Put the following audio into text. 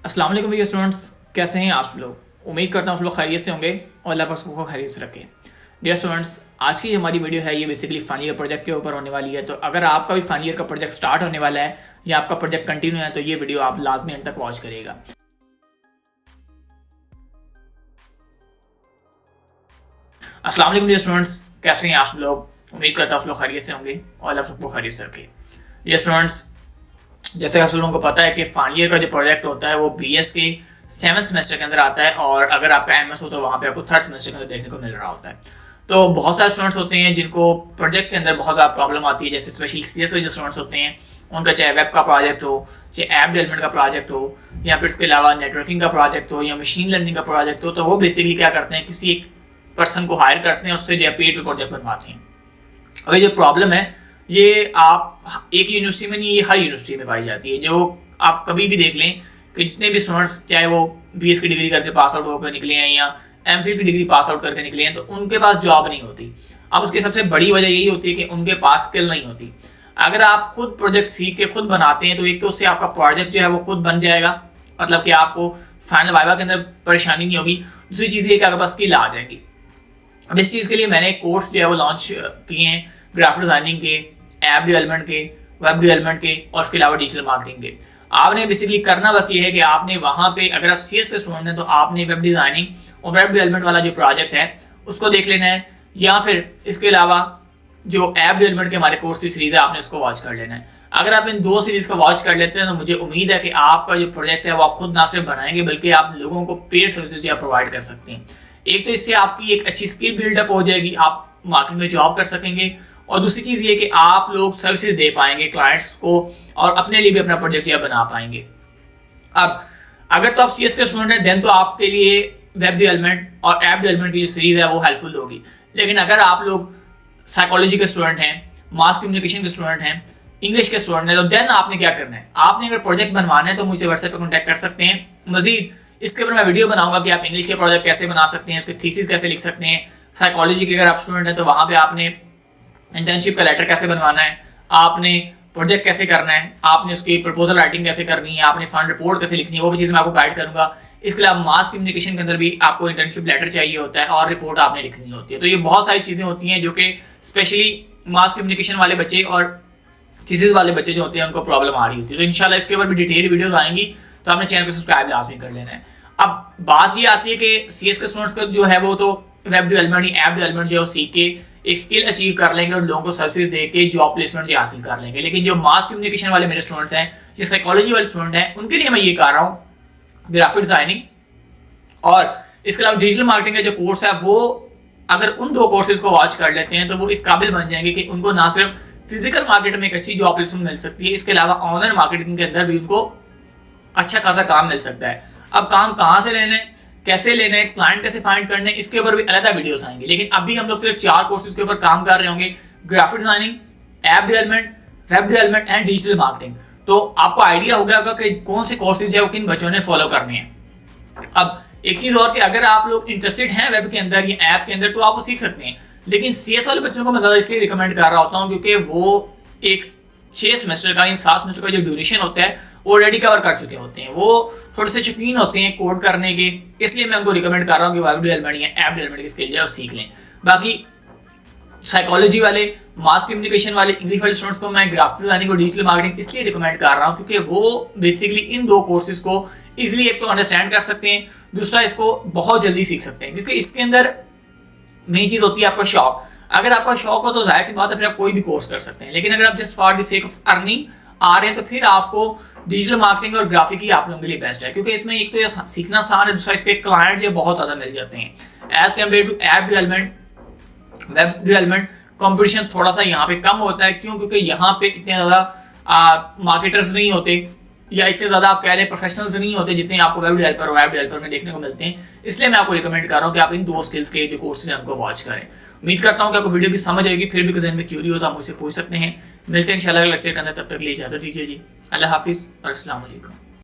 अस्सलाम वालेकुम भैया स्टूडेंट्स, कैसे हैं आप लोग। उम्मीद करता हूँ आप लोग खैरियत से होंगे और अल्लाह पाक सबको खैरियत से रखे। डियर स्टूडेंट्स, आज की हमारी वीडियो है ये बेसिकली फाइनल ईयर प्रोजेक्ट के ऊपर होने वाली है। तो अगर आपका भी फाइनल ईयर का प्रोजेक्ट स्टार्ट होने वाला है या आपका प्रोजेक्ट कंटिन्यू है तो ये वीडियो आप लाजमी एंड तक वॉच करिएगा। अस्सलाम वालेकुम डियर स्टूडेंट्स, कैसे हैं आप लोग। उम्मीद करता हूँ आप लोग खैरियत से होंगे और अल्लाह सबको खैरियत से रखे। डियर स्टूडेंट्स, जैसे आप लोगों को पता है कि फाइनल ईयर का जो प्रोजेक्ट होता है वो बीएस के 7th सेमेस्टर के अंदर आता है और अगर आपका एमएस हो तो वहाँ पे आपको 3rd सेमेस्टर के अंदर देखने को मिल रहा होता है। तो बहुत सारे स्टूडेंट्स होते हैं जिनको प्रोजेक्ट के अंदर बहुत ज़्यादा प्रॉब्लम आती है, जैसे स्पेशली सीएस के जो स्टूडेंट्स होते हैं उनका चाहे वेब का प्रोजेक्ट हो, चाहे ऐप डेवलपमेंट का प्रोजेक्ट हो या फिर इसके अलावा नेटवर्किंग का प्रोजेक्ट हो या मशीन लर्निंग का प्रोजेक्ट हो, तो वो बेसिकली क्या करते हैं, किसी एक पर्सन को हायर करते हैं और उससे जो है पेड पे प्रोजेक्ट बनवाते हैं। और ये जो प्रॉब्लम है ये आप एक यूनिवर्सिटी में नहीं, ये हर यूनिवर्सिटी में पाई जाती है। जो आप कभी भी देख लें कि जितने भी स्टूडेंट्स चाहे वो बीएस की डिग्री करके पास आउट होकर निकले हैं या एमफिल की डिग्री पास आउट करके निकले हैं तो उनके पास जॉब नहीं होती। अब उसकी सबसे बड़ी वजह यही होती है कि उनके पास स्किल नहीं होती। अगर आप खुद प्रोजेक्ट सीख के खुद बनाते हैं तो एक तो उससे आपका प्रोजेक्ट जो है वो खुद बन जाएगा, मतलब कि आपको फाइनल वाइवा के अंदर परेशानी नहीं होगी। दूसरी चीज़ ये कि आपके पास स्किल आ जाएगी। अब इस चीज़ के लिए मैंने कोर्स जो है वो लॉन्च किए हैं, ग्राफिक डिजाइनिंग के, ऐप डेवलपमेंट के, वेब डेवलपमेंट के और इसके अलावा डिजिटल मार्केटिंग के। आपने बेसिकली करना बस ये है कि आपने वहाँ पे अगर आप सीएस के स्टूडेंट हैं तो आपने वेब डिजाइनिंग और वेब डेवलपमेंट वाला जो प्रोजेक्ट है उसको देख लेना है, या फिर इसके अलावा जो ऐप डेवलपमेंट के हमारे कोर्स की सीरीज है आपने उसको वॉच कर लेना है। अगर आप इन दो सीरीज को वॉच कर लेते हैं तो मुझे उम्मीद है कि आपका जो प्रोजेक्ट है वो आप खुद ना सिर्फ बनाएंगे बल्कि आप लोगों को पेड सर्विसेज प्रोवाइड कर सकते हैं। एक तो इससे आपकी एक अच्छी स्किल बिल्डअप हो जाएगी, आप मार्केट में जॉब कर सकेंगे, और दूसरी चीज़ ये कि आप लोग सर्विसेज दे पाएंगे क्लाइंट्स को और अपने लिए भी अपना प्रोजेक्ट या बना पाएंगे। अब अगर तो आप सीएस के स्टूडेंट हैं देन तो आपके लिए वेब डेवलपमेंट और ऐप डेवलपमेंट की जो सीरीज है वो हेल्पफुल होगी। लेकिन अगर आप लोग साइकोलॉजी के स्टूडेंट हैं, मास कम्युनिकेशन के स्टूडेंट हैं, इंग्लिश के स्टूडेंट हैं, तो देन आपने क्या करना है, आपने अगर प्रोजेक्ट बनवाना है तो मुझसे व्हाट्सएप पर कॉन्टैक्ट कर सकते हैं। मजीद इसके ऊपर मैं वीडियो बनाऊंगा कि आप इंग्लिश के प्रोजेक्ट कैसे बना सकते हैं, उसके थीसिस कैसे लिख सकते हैं। साइकोलॉजी के अगर आप स्टूडेंट हैं तो वहाँ पे आपने इंटर्नशिप का लेटर कैसे बनवाना है, आपने प्रोजेक्ट कैसे करना है, आपने उसकी प्रपोजल राइटिंग कैसे करनी है, आपने फंड रिपोर्ट कैसे लिखनी है, वो भी चीज़ मैं आपको गाइड करूंगा। इसके अलावा मास कम्युनिकेशन के अंदर भी आपको इंटर्नशिप लेटर चाहिए होता है और रिपोर्ट आपने लिखनी होती है। तो ये बहुत सारी चीज़ें होती हैं जो कि स्पेशली मास कम्युनिकेशन वाले बच्चे और थीसिस वाले बच्चे जो होते हैं उनको प्रॉब्लम आ रही होती है। तो इंशाल्लाह इसके ऊपर भी डिटेल वीडियोस आएंगी, तो आपने चैनल को सब्सक्राइब लाजमी कर लेना है। अब बात ये आती है कि सीएस के स्टूडेंट्स का जो है वो तो वेब डेवलपमेंट या ऐप डेवलपमेंट जो है सीख के एक स्किल अचीव कर लेंगे और लोगों को सर्विसेज दे के जॉब प्लेसमेंट जो हासिल कर लेंगे। लेकिन जो मास कम्युनिकेशन वाले मेरे स्टूडेंट्स हैं, जो साइकोलॉजी वाले स्टूडेंट हैं, उनके लिए मैं ये कह रहा हूँ ग्राफिक डिजाइनिंग और इसके अलावा डिजिटल मार्केटिंग का जो कोर्स है वो अगर उन दो कोर्सेज को वॉच कर लेते हैं तो वो इस काबिल बन जाएंगे कि उनको ना सिर्फ फिजिकल मार्केट में एक अच्छी जॉब प्लेसमेंट मिल सकती है, इसके अलावा ऑनलाइन मार्केटिंग के अंदर भी उनको अच्छा खासा काम मिल सकता है। अब काम कहाँ से लेना है, कैसे लेना है, क्लाइंट कैसे फाइंड करने, इसके ऊपर भी अलग वीडियोस आएंगे। लेकिन अभी हम लोग सिर्फ 4 कोर्सेज के ऊपर काम कर रहे होंगे, graphic designing, app development, web development and digital marketing. तो आपको आइडिया हो गया होगा कि कौन से कोर्सेज है वो किन बच्चों ने फॉलो करने हैं। अब एक चीज और कि अगर आप लोग इंटरेस्टेड हैं वेब के अंदर या ऐप के अंदर तो आप वो सीख सकते हैं। लेकिन सीएस वाले बच्चों को मैं ज्यादा इसलिए रिकमेंड कर रहा होता हूँ क्योंकि वो एक 6 सेमेस्टर का या 7 सेमेस्टर का जो ड्यूरेशन होता है वो ऑलरेडी कवर कर चुके होते हैं, वो थोड़े से शौकीन होते हैं कोड करने के, इसलिए मैं उनको रिकमेंड कर रहा हूँ कि वेब डेवलपमेंट या ऐप डेवलपमेंट की स्किल जो है सीख लें। बाकी साइकोलॉजी वाले, मास कम्युनिकेशन वाले, इंग्लिश वाले स्टूडेंट्स को मैं ग्राफिक डिजाइनिंग और डिजिटल मार्केटिंग इसलिए रिकमेंड कर रहा हूँ क्योंकि वो बेसिकली इन दो कोर्सेज को इजिली एक तो अंडरस्टैंड कर सकते हैं, दूसरा इसको बहुत जल्दी सीख सकते हैं क्योंकि इसके अंदर मेन चीज होती है आपका शौक। अगर आपका शौक हो तो जाहिर सी बात है फिर आप कोई भी कोर्स कर सकते हैं। लेकिन अगर आप just for the sake of earning आ रहे हैं तो फिर आपको डिजिटल मार्केटिंग और ग्राफिक ही आप लोगों के लिए बेस्ट है क्योंकि इसमें एक तो सीखना आसान है, दूसरा इसके क्लाइंट जो बहुत ज्यादा मिल जाते हैं as compare to app development, web development. Competition थोड़ा सा यहाँ पे कम होता है, क्यों? क्योंकि यहाँ पे इतने ज्यादा मार्केटर्स नहीं होते या इतने ज्यादा आप कह रहे हैं प्रोफेशनल्स नहीं होते जितने आपको वेब डेवलपर और ऐप डेवलपर में देखने को मिलते हैं। इसलिए मैं आपको रिकमेंड कर रहा हूँ कि आप इन दो स्किल्स के जो कोर्सेज हैं उनको वॉच करें। उम्मीद करता हूँ कि आपको वीडियो की समझ आएगी। फिर भी किसी में क्यूरी हो तो आप मुझसे पूछ सकते हैं। मिलते हैं इंशाल्लाह लेक्चर के अंदर, तब तक के लिए इजाजत दीजिए जी। अल्लाह हाफिज और अस्सलाम वालेकुम।